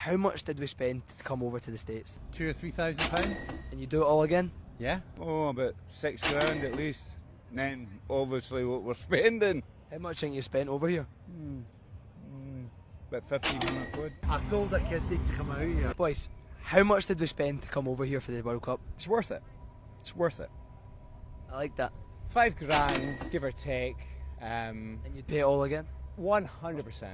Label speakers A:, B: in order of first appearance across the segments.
A: How much did we spend to come over to the States?
B: £2,000 or £3,000.
A: And you do it all again?
B: Yeah.
C: Oh, about £6,000 at least. And then obviously what we're spending.
A: How much think you spent over here?
C: About 1,500 quid.
B: I sold a kidney to come out here.
A: Boys, how much did we spend to come over here for the World Cup?
D: It's worth it. It's worth it.
A: I like that.
D: £5,000, give or take.
A: And you'd pay it all again?
D: 100%.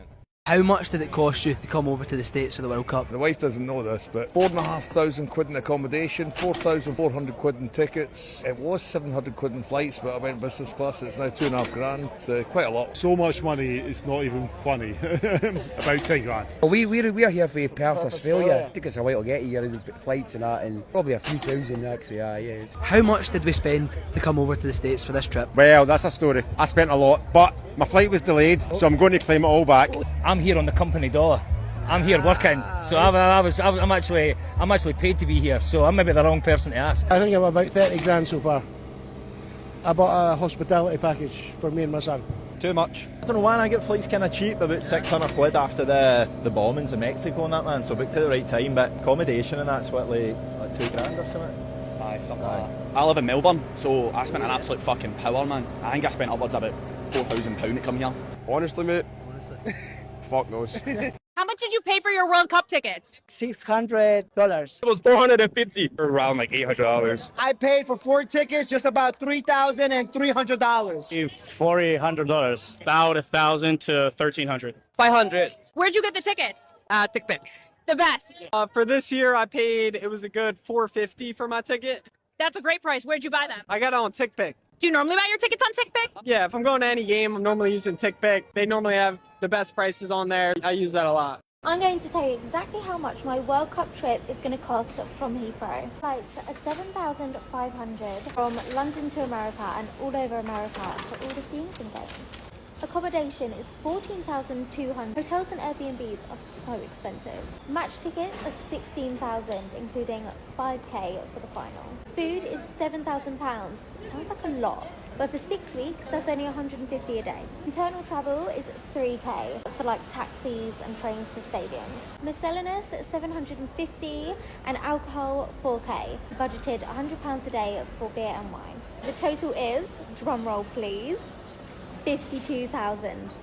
A: How much did it cost you to come over to the States for the World Cup?
E: The wife doesn't know this, but £4,500 in accommodation, 4,400 quid in tickets. It was 700 quid in flights, but I went business class. It's now £2,500, so quite a lot.
F: So much money, it's not even funny. About 10 grand.
G: Well, we're here for Perth, Australia. It took us a while to get here, the flights and that, and probably a few thousand actually, yes.
A: How much did we spend to come over to the States for this trip?
H: Well, that's a story. I spent a lot, but my flight was delayed, so I'm going to claim it all back.
I: I'm here on the company dollar. I'm here working, so I'm actually paid to be here. So I'm maybe the wrong person to ask.
J: I think I'm about 30 grand so far. I bought a hospitality package for me and my son.
K: Too much. I don't know why I get flights kind of cheap, about 600 quid after the bombings in Mexico and that, man. So booked at the right time, but accommodation and that's what like £2,000 or something.
D: Aye, something like that. I live in Melbourne, so I spent an absolute fucking power, man. I think I spent upwards of about £4,000 to come here.
E: Honestly, mate, fuck knows.
L: How much did you pay for your World Cup tickets?
J: $600.
D: It was $450, around like $800.
J: I paid for 4 tickets, just about $3,300.
I: $400.
F: About $1,000 to $1,300.
L: $500. Where'd you get the tickets?
J: TickPick.
L: The best.
M: For this year, I paid, it was a good $450 for my ticket.
L: That's a great price. Where'd you buy them?
M: I got it on TickPick.
L: Do you normally buy your tickets on TickPick?
M: Yeah, if I'm going to any game, I'm normally using TickPick. They normally have the best prices on there. I use that a lot.
N: I'm going to tell you exactly how much my World Cup trip is going to cost from Heathrow. Flights are $7,500 from London to America and all over America for all the teams and games. Accommodation is $14,200. Hotels and Airbnbs are so expensive. Match tickets are $16,000, including $5K for the final. Food is £7,000. Sounds like a lot, but for 6 weeks, that's only $150 a day. Internal travel is $3K. That's for like taxis and trains to stadiums. Miscellaneous $750 and alcohol $4K. Budgeted £100 a day for beer and wine. The total is, drum roll please, 52,000.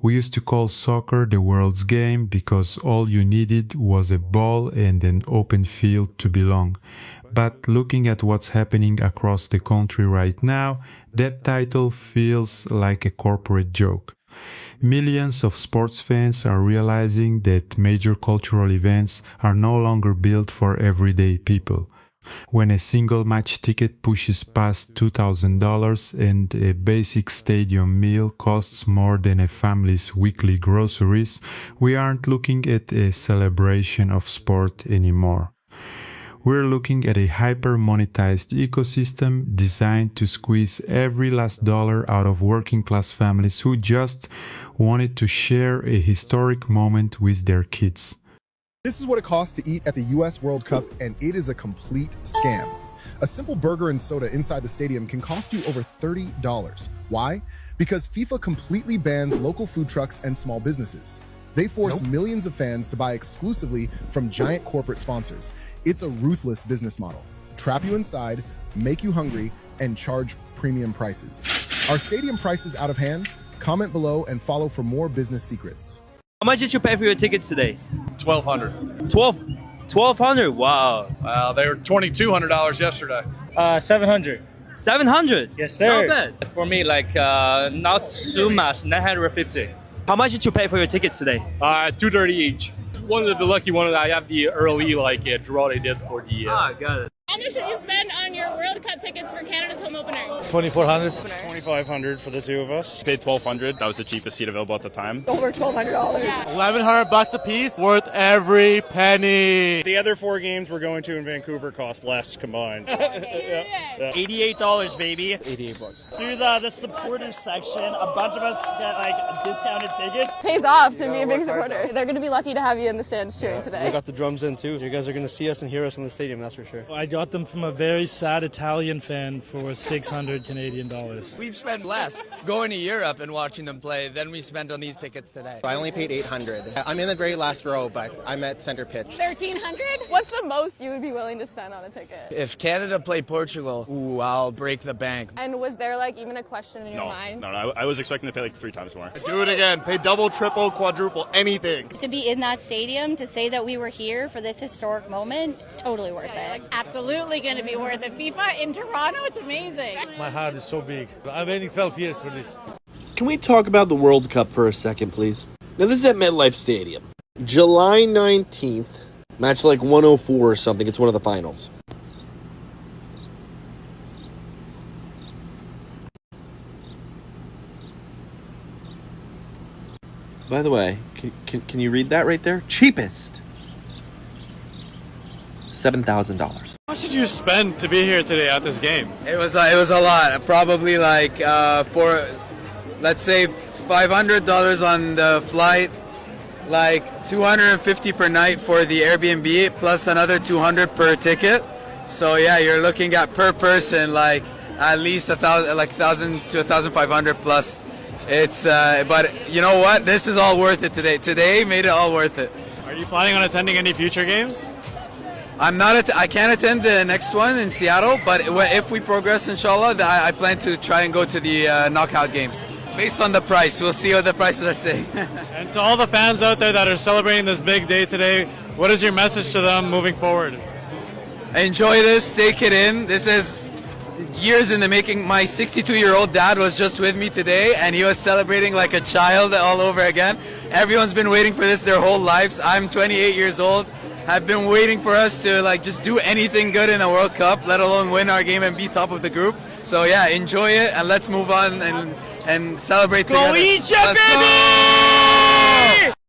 O: We used to call soccer the world's game because all you needed was a ball and an open field to belong. But looking at what's happening across the country right now, that title feels like a corporate joke. Millions of sports fans are realizing that major cultural events are no longer built for everyday people. When a single match ticket pushes past $2,000 and a basic stadium meal costs more than a family's weekly groceries, we aren't looking at a celebration of sport anymore. We're looking at a hyper-monetized ecosystem designed to squeeze every last dollar out of working-class families who just wanted to share a historic moment with their kids.
P: This is what it costs to eat at the US World Cup, and it is a complete scam. A simple burger and soda inside the stadium can cost you over $30. Why? Because FIFA completely bans local food trucks and small businesses. They force millions of fans to buy exclusively from giant corporate sponsors. It's a ruthless business model. Trap you inside, make you hungry, and charge premium prices. Are stadium prices out of hand? Comment below and follow for more business secrets.
I: How much did you pay for your tickets today?
F: $1,200.
I: $1,200. Wow.
F: They were $2,200 yesterday.
I: 700. 700.
F: Yes, sir.
I: Not bad.
D: For me, like not too much, 950.
I: How much did you pay for your tickets today?
F: $230 each. One of the lucky ones, I have the early draw they did for the.
I: Got it.
L: How much did you spend on your World Cup tickets for Canada's home opener?
F: $2,400. $2,500 for the two of us. Paid $1,200. That was the cheapest seat available at the time.
N: Over $1,200.
F: $1,100 a piece. Worth every penny. The other 4 games we're going to in Vancouver cost less combined.
I: $88, baby.
F: $88.
I: Through the supporter section, a bunch of us got discounted tickets.
N: Pays off to be a big supporter. They're going to be lucky to have you in the stands cheering today.
K: We got the drums in too. You guys are going to see us and hear us in the stadium, that's for sure.
J: I
Q: got them from a very sad Italian fan for 600 Canadian dollars.
R: We've spent less going to Europe and watching them play than we spent on these tickets today.
S: I only paid $800. I'm in the very last row, but I'm at center pitch.
L: $1,300? What's the most you would be willing to spend on a ticket?
R: If Canada played Portugal, ooh, I'll break the bank.
L: And was there like even a question in your mind?
F: No, I was expecting to pay like 3 times more. Do it again. Pay double, triple, quadruple, anything.
T: To be in that stadium, to say that we were here for this historic moment, totally worth it.
L: Absolutely going to be worth it. FIFA in Toronto, it's amazing.
J: My heart is so big. I'm waiting 12 years for this.
U: Can we talk about the World Cup for a second, please? Now, this is at MetLife Stadium. July 19th, match like 104 or something. It's one of the finals. By the way, can you read that right there? Cheapest. $7,000.
F: How much did you spend to be here today at this game?
R: It was a lot. Probably like for, let's say, $500 on the flight, like $250 per night for the Airbnb, plus another $200 per ticket. So yeah, you're looking at per person like at least $1,000 to $1,500 plus. It's but you know what? This is all worth it today. Today made it all worth it.
F: Are you planning on attending any future games?
R: I can't attend the next one in Seattle, but if we progress, inshallah, I plan to try and go to the knockout games. Based on the price, we'll see what the prices are saying.
F: And to all the fans out there that are celebrating this big day today, what is your message to them moving forward?
R: Enjoy this, take it in. This is years in the making. My 62-year-old dad was just with me today, and he was celebrating like a child all over again. Everyone's been waiting for this their whole lives. I'm 28 years old. I've been waiting for us to like just do anything good in the World Cup, let alone win our game and be top of the group. So yeah, enjoy it, and let's move on and celebrate together.
V: Let's
R: go!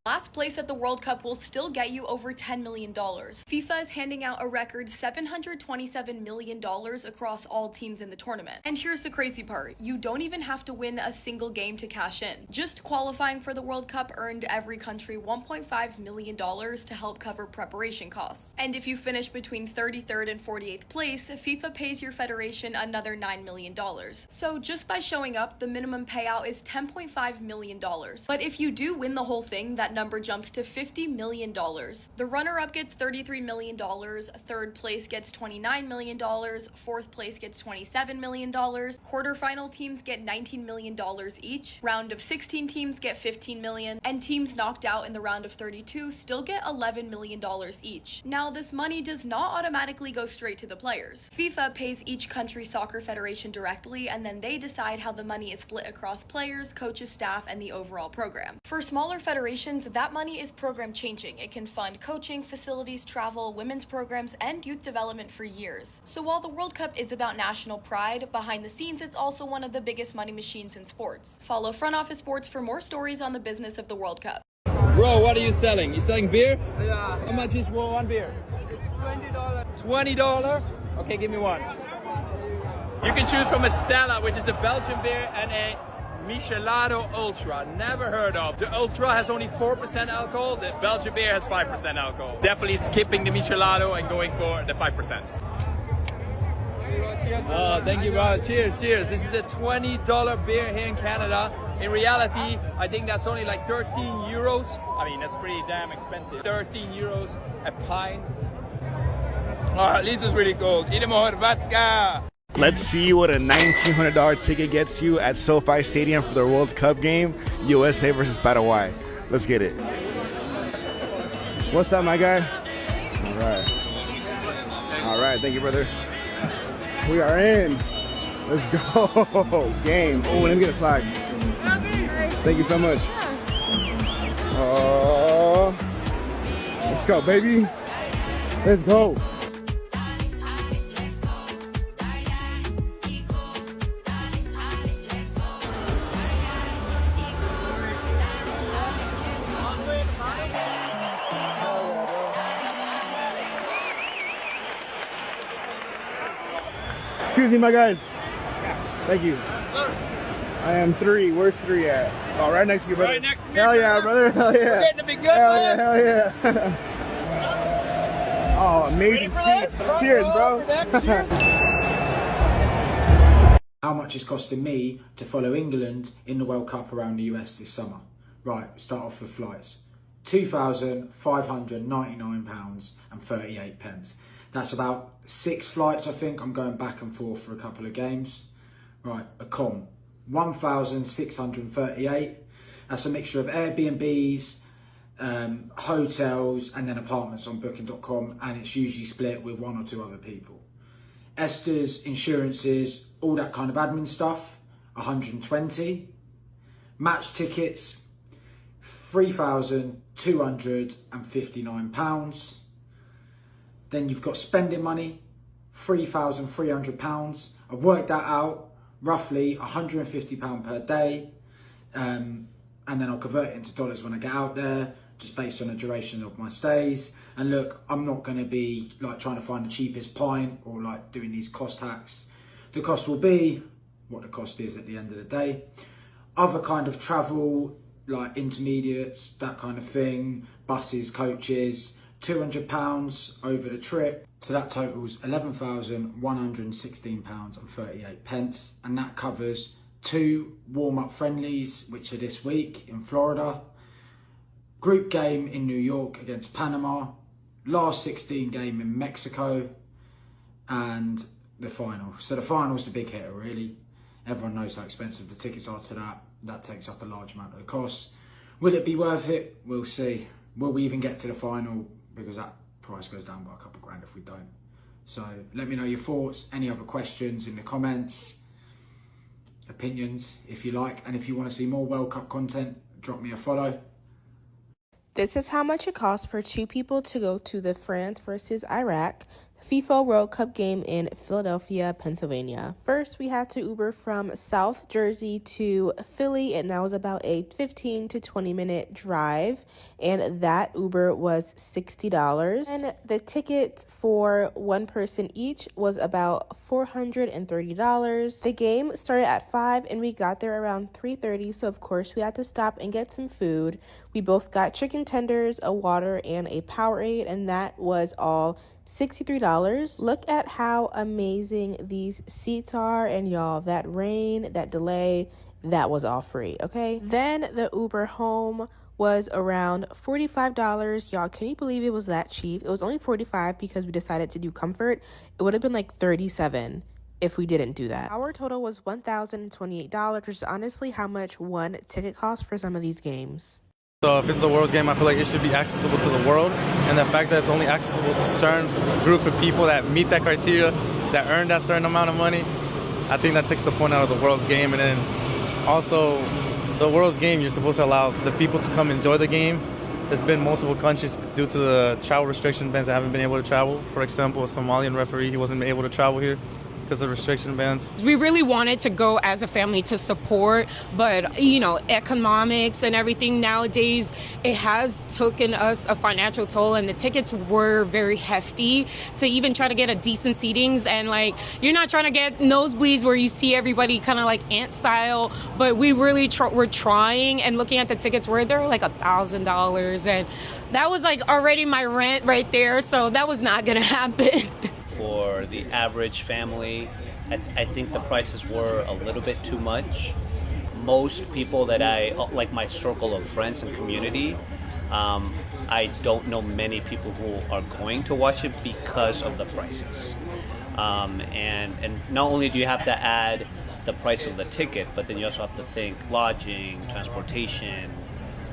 V: Last place at the World Cup will still get you over $10 million. FIFA is handing out a record $727 million across all teams in the tournament. And here's the crazy part. You don't even have to win a single game to cash in. Just qualifying for the World Cup earned every country $1.5 million to help cover preparation costs. And if you finish between 33rd and 48th place, FIFA pays your federation another $9 million. So just by showing up, the minimum payout is $10.5 million. But if you do win the whole thing, that number jumps to $50 million. The runner-up gets $33 million, third place gets $29 million, fourth place gets $27 million, quarterfinal teams get $19 million each, round of 16 teams get $15 million, and teams knocked out in the round of 32 still get $11 million each. Now, this money does not automatically go straight to the players. FIFA pays each country's soccer federation directly, and then they decide how the money is split across players, coaches, staff, and the overall program. For smaller federations, that money is program changing. It can fund coaching, facilities, travel, women's programs, and youth development for years. So while the World Cup is about national pride, behind the scenes it's also one of the biggest money machines in sports. Follow Front Office Sports for more stories on the business of the World Cup.
R: Bro, what are you selling? You selling beer?
W: Yeah.
R: How much is one beer?
W: It's $20.
R: $20?
W: Okay, give me one. You can choose from a Stella, which is a Belgian beer, and a Michelado Ultra, never heard of. The Ultra has only 4% alcohol, the Belgian beer has 5% alcohol. Definitely skipping the Michelado and going for the 5%.
R: Oh, thank you, bro. Cheers, cheers. This is a $20 beer here in Canada. In reality, I think that's only like 13 euros. I mean, that's pretty damn expensive. 13 euros a pint. Oh, at least it's really cool. Eat more, vodka.
X: Let's see what a $1,900 ticket gets you at SoFi Stadium for the World Cup game, USA versus Paraguay. Let's get it. What's up, my guy? All right. All right, thank you, brother. We are in. Let's go. Game. Oh, let me get a flag. Thank you so much. Oh, let's go, baby. Let's go. Excuse me, my guys. Thank you. I am 3. Where's 3 at? Oh, right next to you, brother. Right next to me, hell yeah, brother. Hell yeah. We're getting to be good, hell man. Yeah, hell yeah. Oh, amazing seats. Cheers, bro.
A: How much it's costing me to follow England in the World Cup around the US this summer. Right, start off with flights. £2,599.38. That's about 6 flights, I think. I'm going back and forth for a couple of games. Right, a com. 1,638. That's a mixture of Airbnbs, hotels, and then apartments on booking.com, and it's usually split with 1 or 2 other people. Esther's, insurances, all that kind of admin stuff, 120. Match tickets, £3,259. Then you've got spending money, £3,300. I've worked that out, roughly £150 per day. And then I'll convert it into dollars when I get out there, just based on the duration of my stays. And look, I'm not going to be like trying to find the cheapest pint or like doing these cost hacks. The cost will be what the cost is at the end of the day. Other kind of travel, like intermediates, that kind of thing, buses, coaches, £200 over the trip. So that totals £11,116.38. And that covers 2 warm-up friendlies, which are this week in Florida, group game in New York against Panama, last 16 game in Mexico, and the final. So the final's the big hitter, really. Everyone knows how expensive the tickets are to that. That takes up a large amount of the cost. Will it be worth it? We'll see. Will we even get to the final? Because that price goes down by a couple grand if we don't. So let me know your thoughts, any other questions in the comments, opinions if you like, and if you want to see more World Cup content, drop me a follow.
B: This is how much it costs for 2 people to go to the France versus Iraq FIFA World Cup game in Philadelphia, Pennsylvania. First, we had to Uber from South Jersey to Philly, and that was about a 15 to 20 minute drive, and that Uber was $60. And the ticket for 1 person each was about $430. The game started at 5 and we got there around 3:30, so of course we had to stop and get some food. We both got chicken tenders, a water, and a Powerade, and that was all $63. Look at how amazing these seats are, and y'all, that rain, that delay, that was all free, okay? Then the Uber home was around $45. Y'all, can you believe it was that cheap? It was only $45 because we decided to do comfort. It would have been like $37 if we didn't do that. Our total was $1,028, which is honestly how much one ticket costs for some of these games.
F: So if it's the world's game, I feel like it should be accessible to the world, and the fact that it's only accessible to a certain group of people that meet that criteria, that earn that certain amount of money, I think that takes the point out of the world's game. And then also, the world's game, you're supposed to allow the people to come enjoy the game. There's been multiple countries due to the travel restriction bans that haven't been able to travel. For example, a Somalian referee, he wasn't able to travel here because of restriction bans.
C: We really wanted to go as a family to support, but you know, economics and everything nowadays, it has taken us a financial toll, and the tickets were very hefty to even try to get a decent seatings. And like, you're not trying to get nosebleeds where you see everybody kind of like ant style, but we really were trying, and looking at the tickets where they're like $1,000, and that was like already my rent right there, so that was not gonna happen.
G: For the average family, I think the prices were a little bit too much. Most people that I, like my circle of friends and community, I don't know many people who are going to watch it because of the prices. And not only do you have to add the price of the ticket, but then you also have to think lodging, transportation,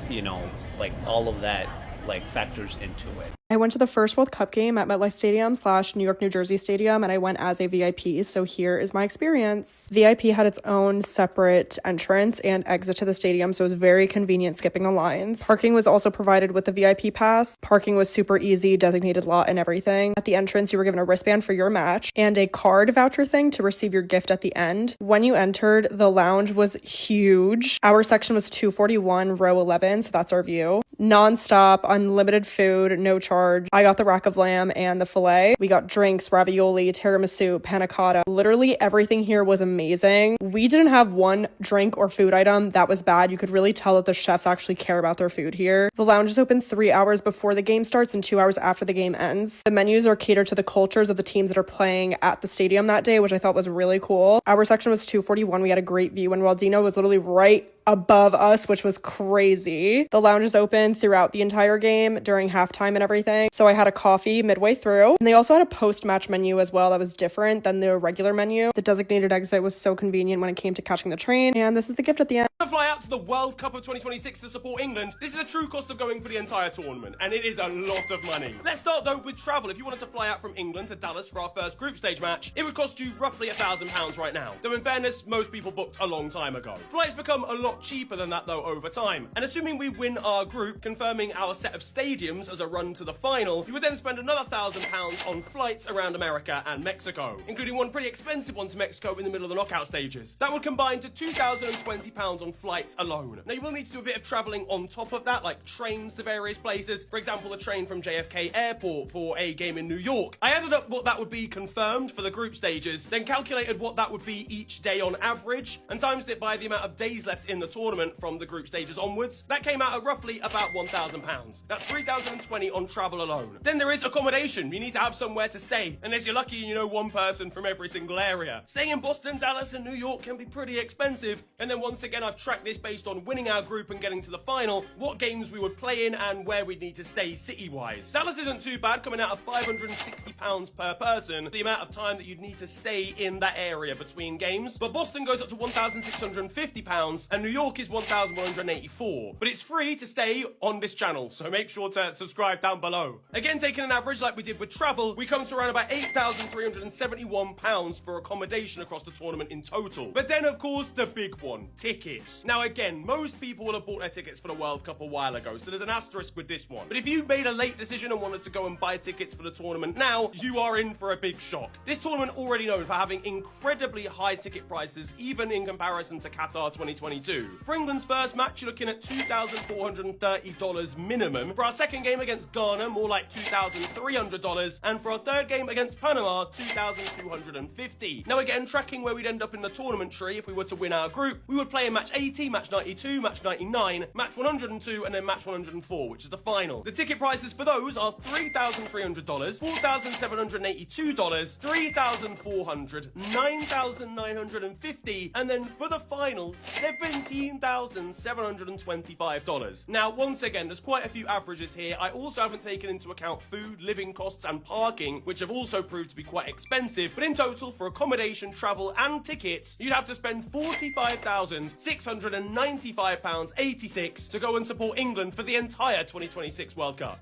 G: you know, like all of that like factors into it.
Y: I went to the first World Cup game at MetLife Stadium / New York, New Jersey Stadium, and I went as a VIP, so here is my experience. VIP had its own separate entrance and exit to the stadium, so it was very convenient skipping the lines. Parking was also provided with the VIP pass. Parking was super easy, designated lot and everything. At the entrance, you were given a wristband for your match and a card voucher thing to receive your gift at the end. When you entered, the lounge was huge. Our section was 241, row 11, so that's our view. Non-stop, unlimited food, no charge charge. I got the rack of lamb and the filet. We got drinks, ravioli, tiramisu, panna cotta. Literally everything here was amazing. We didn't have one drink or food item that was bad. You could really tell that the chefs actually care about their food here. The lounge is open 3 hours before the game starts and 2 hours after the game ends. The menus are catered to the cultures of the teams that are playing at the stadium that day, which I thought was really cool. Our section was 241. We had a great view, and Waldino was literally right above us, which was crazy. The lounge is open throughout the entire game during halftime and everything. So I had a coffee midway through. And they also had a post-match menu as well that was different than the regular menu. The designated exit was so convenient when it came to catching the train. And this is the gift at the end.
E: To fly out to the World Cup of 2026 to support England, this is a true cost of going for the entire tournament, and it is a lot of money. Let's start though with travel. If you wanted to fly out from England to Dallas for our first group stage match, it would cost you roughly £1,000 right now. Though in fairness, most people booked a long time ago. Flights become a lot cheaper than that though over time, and assuming we win our group, confirming our set of stadiums as a run to the final, you would then spend another £1,000 on flights around America and Mexico, including one pretty expensive one to Mexico in the middle of the knockout stages. That would combine to £2,020 on flights alone. Now you will need to do a bit of travelling on top of that, like trains to various places. For example, the train from JFK Airport for a game in New York. I added up what that would be confirmed for the group stages, then calculated what that would be each day on average, and times it by the amount of days left in the tournament from the group stages onwards. That came out at roughly about £1,000. That's $3,020 on travel alone. Then there is accommodation. You need to have somewhere to stay, unless you're lucky and you know one person from every single area. Staying in Boston, Dallas, and New York can be pretty expensive, and then once again I've tracked this based on winning our group and getting to the final, what games we would play in and where we'd need to stay city-wise. Dallas isn't too bad, coming out of £560 per person, the amount of time that you'd need to stay in that area between games. But Boston goes up to £1,650 and New York is £1,184. But it's free to stay on this channel, so make sure to subscribe down below. Again, taking an average like we did with travel, we come to around about £8,371 for accommodation across the tournament in total. But then, of course, the big one, tickets. Now again, most people will have bought their tickets for the World Cup a while ago, so there's an asterisk with this one. But if you made a late decision and wanted to go and buy tickets for the tournament now, you are in for a big shock. This tournament already known for having incredibly high ticket prices, even in comparison to Qatar 2022. For England's first match, you're looking at $2,430 minimum. For our second game against Ghana, more like $2,300. And for our third game against Panama, $2,250. Now again, tracking where we'd end up in the tournament tree if we were to win our group, we would play in match 80, match 92, match 99, match 102, and then match 104, which is the final. The ticket prices for those are $3,300, $4,782, $3,400, $9,950, and then for the final, $17,725. Now, once again, there's quite a few averages here. I also haven't taken into account food, living costs, and parking, which have also proved to be quite expensive. But in total, for accommodation, travel, and tickets, you'd have to spend £45,695.86 to go and support England for the entire 2026 World Cup.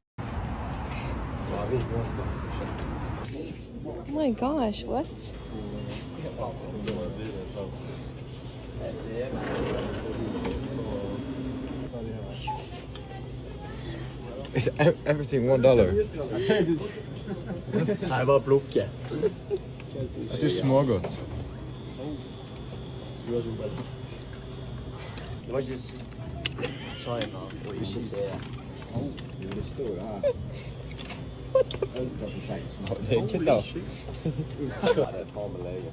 Y: Oh my gosh, what?
H: Is everything $1?
K: Nej, bara plocka.
H: Det är smågott.
K: Det var just China, we should say that.
H: Det står här. Det är inte då. Det är fan med läge.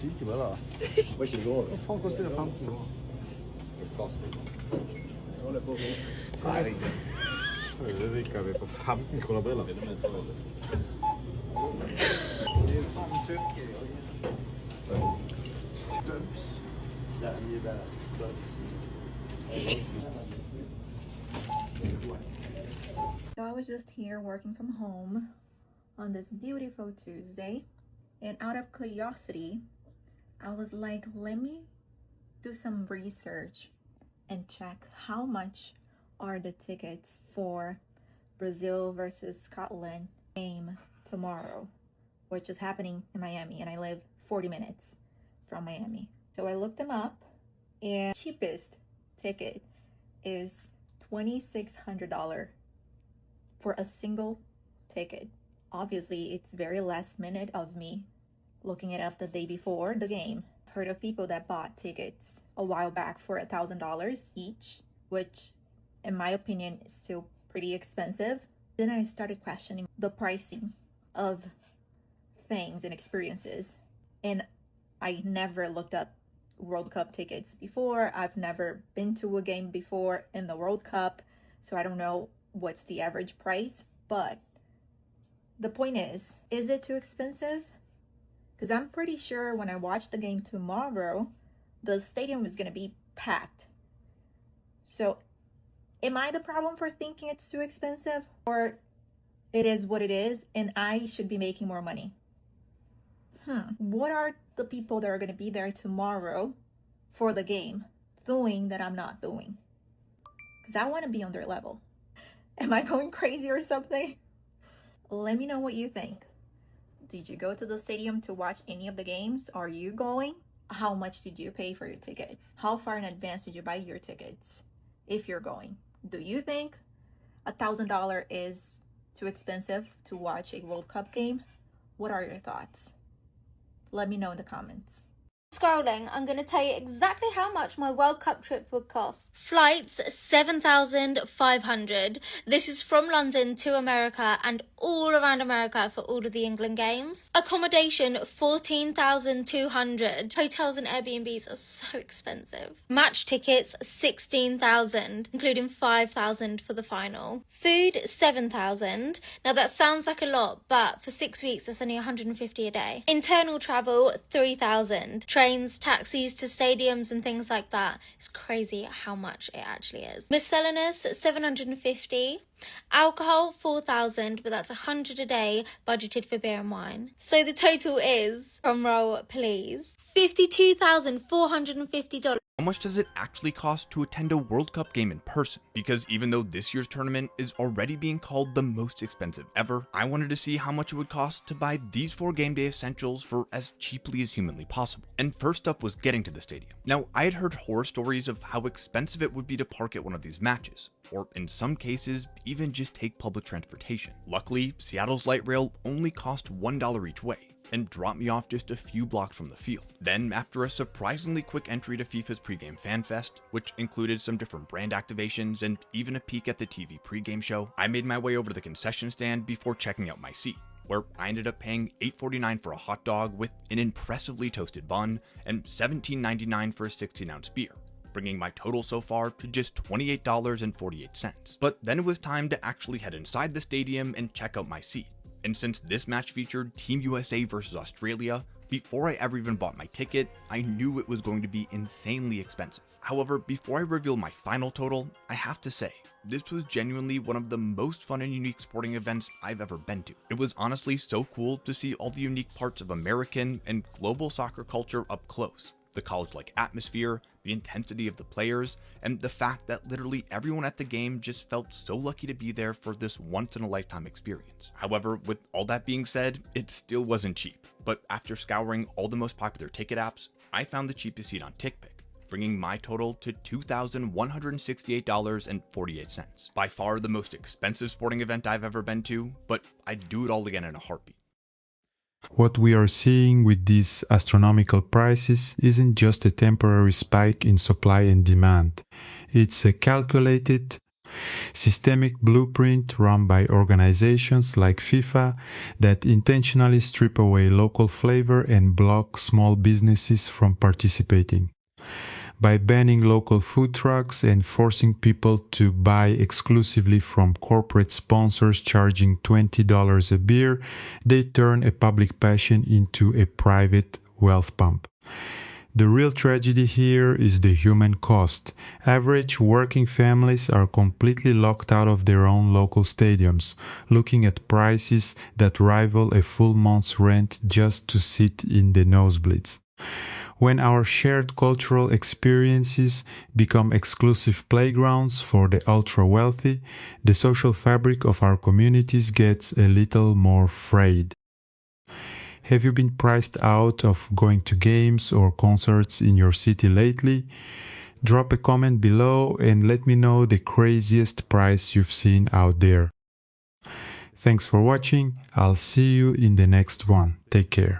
H: Syke med det. Vad ska det gå? Vad fan kostar det 15 år? Nej, det rikker vi på 15 kroner briller.
M: So I was just here working from home on this beautiful Tuesday, and out of curiosity, I was like, let me do some research and check how much are the tickets for Brazil versus Scotland game tomorrow, which is happening in Miami, and I live 40 minutes from Miami. So I looked them up, and cheapest ticket is $2,600 for a single ticket. Obviously, it's very last minute of me looking it up the day before the game. Heard of people that bought tickets a while back for $1,000 each, which in my opinion, is still pretty expensive. Then I started questioning the pricing of things and experiences. And I never looked up World Cup tickets before. I've never been to a game before in the World Cup, so I don't know what's the average price. But the point is it too expensive? Because I'm pretty sure when I watch the game tomorrow, the stadium is going to be packed. So am I the problem for thinking it's too expensive? Or it is what it is and I should be making more money? What are the people that are going to be there tomorrow for the game doing that I'm not doing? Because I want to be on their level. Am I going crazy or something? Let me know what you think. Did you go to the stadium to watch any of the games? Are you going? How much did you pay for your ticket? How far in advance did you buy your tickets if you're going? Do you think $1,000 is too expensive to watch a World Cup game? What are your thoughts? Let me know in the comments.
D: Scrolling, I'm going to tell you exactly how much my World Cup trip would cost. Flights, $7,500. This is from London to America and all around America for all of the England games. Accommodation, $14,200. Hotels and Airbnbs are so expensive. Match tickets, $16,000, including $5,000 for the final. Food, $7,000. Now that sounds like a lot, but for 6 weeks, that's only $150 a day. Internal travel, $3,000. Trains, taxis to stadiums and things like that. It's crazy how much it actually is. Miscellaneous, $750. Alcohol, $4,000, but that's $100 a day budgeted for beer and wine. So the total is, drum roll please, $52,450.
I: How much does it actually cost to attend a World Cup game in person? Because even though this year's tournament is already being called the most expensive ever, I wanted to see how much it would cost to buy these 4 game day essentials for as cheaply as humanly possible. And first up was getting to the stadium. Now, I had heard horror stories of how expensive it would be to park at one of these matches, or in some cases, even just take public transportation. Luckily, Seattle's light rail only cost $1 each way, and dropped me off just a few blocks from the field. Then, after a surprisingly quick entry to FIFA's pregame fan fest, which included some different brand activations and even a peek at the TV pregame show, I made my way over to the concession stand before checking out my seat, where I ended up paying $8.49 for a hot dog with an impressively toasted bun and $17.99 for a 16-ounce beer, bringing my total so far to just $28.48. But then it was time to actually head inside the stadium and check out my seat. And since this match featured Team USA versus Australia, before I ever even bought my ticket, I knew it was going to be insanely expensive. However, before I reveal my final total, I have to say, this was genuinely one of the most fun and unique sporting events I've ever been to. It was honestly so cool to see all the unique parts of American and global soccer culture up close. The college-like atmosphere, the intensity of the players, and the fact that literally everyone at the game just felt so lucky to be there for this once-in-a-lifetime experience. However, with all that being said, it still wasn't cheap. But after scouring all the most popular ticket apps, I found the cheapest seat on TickPick, bringing my total to $2,168.48. By far the most expensive sporting event I've ever been to, but I'd do it all again in a heartbeat.
N: What we are seeing with these astronomical prices isn't just a temporary spike in supply and demand. It's a calculated, systemic blueprint run by organizations like FIFA that intentionally strip away local flavor and block small businesses from participating. By banning local food trucks and forcing people to buy exclusively from corporate sponsors charging $20 a beer, they turn a public passion into a private wealth pump. The real tragedy here is the human cost. Average working families are completely locked out of their own local stadiums, looking at prices that rival a full month's rent just to sit in the nosebleeds. When our shared cultural experiences become exclusive playgrounds for the ultra-wealthy, the social fabric of our communities gets a little more frayed. Have you been priced out of going to games or concerts in your city lately? Drop a comment below and let me know the craziest price you've seen out there. Thanks for watching. I'll see you in the next one. Take care.